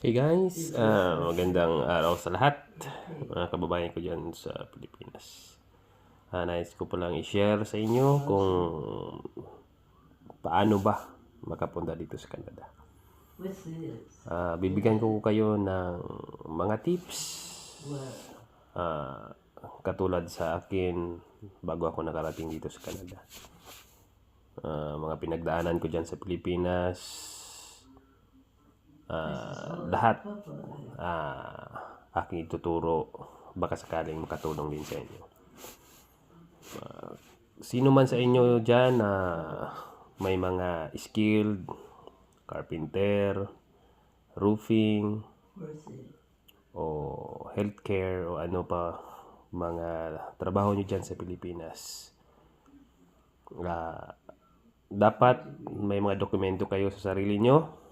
Hey guys, magandang araw sa lahat, mga kababayan ko dyan sa Pilipinas. Nais ko palang i-share sa inyo kung paano ba makapunta dito sa Canada. Bibigyan ko kayo ng mga tips katulad sa akin bago ako nakarating dito sa Canada. Mga pinagdaanan ko dyan sa Pilipinas, lahat aking ituturo, baka sakaling makatulong din sa inyo. Sino man sa inyo dyan na may mga skilled carpenter, roofing, o healthcare, o ano pa mga trabaho nyo dyan sa Pilipinas, dapat may mga dokumento kayo sa sarili nyo.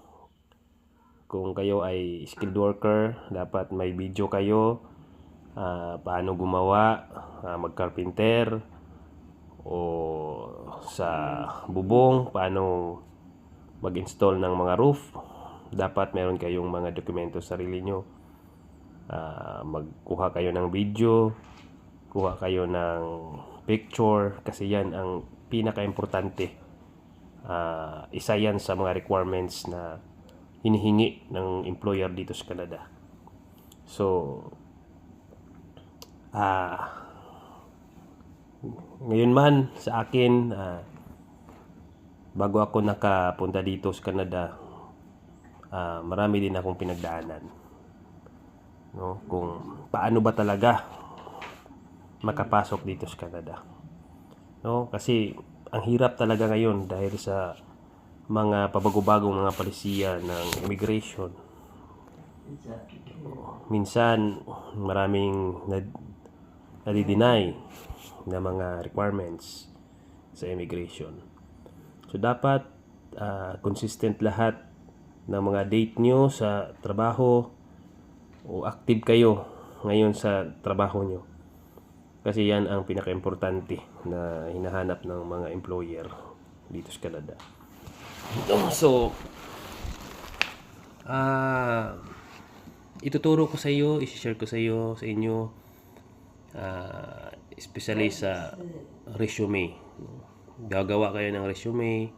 Kung kayo ay skilled worker, dapat may video kayo paano gumawa, mag-carpenter, o sa bubong, paano mag-install ng mga roof. Dapat meron kayong mga dokumento sa sarili nyo. Magkuha kayo ng video, kuha kayo ng picture, kasi yan ang pinaka-importante. Isa yan sa mga requirements na hinihingi ng employer dito sa Canada. So, ngayon man sa akin, bago ako nakapunta dito sa Canada, marami din akong pinagdaanan, no? Kung paano ba talaga makapasok dito sa Canada, no? Kasi ang hirap talaga ngayon dahil sa mga pabago-bagong mga palisiya ng immigration. Minsan maraming nadi-deny na mga requirements sa immigration. So dapat consistent lahat ng mga date nyo sa trabaho, o active kayo ngayon sa trabaho nyo, kasi yan ang pinaka-importante na hinahanap ng mga employer dito sa Canada. So, ituturo ko sa iyo, i-share ko sa iyo, sa inyo, especially sa resume. Gagawa kayo ng resume,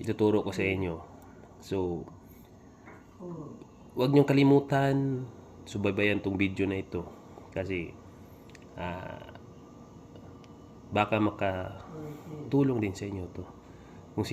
ituturo ko sa inyo. So, huwag niyong kalimutan, subaybayan tong video na ito, kasi baka makatulong din sa inyo to.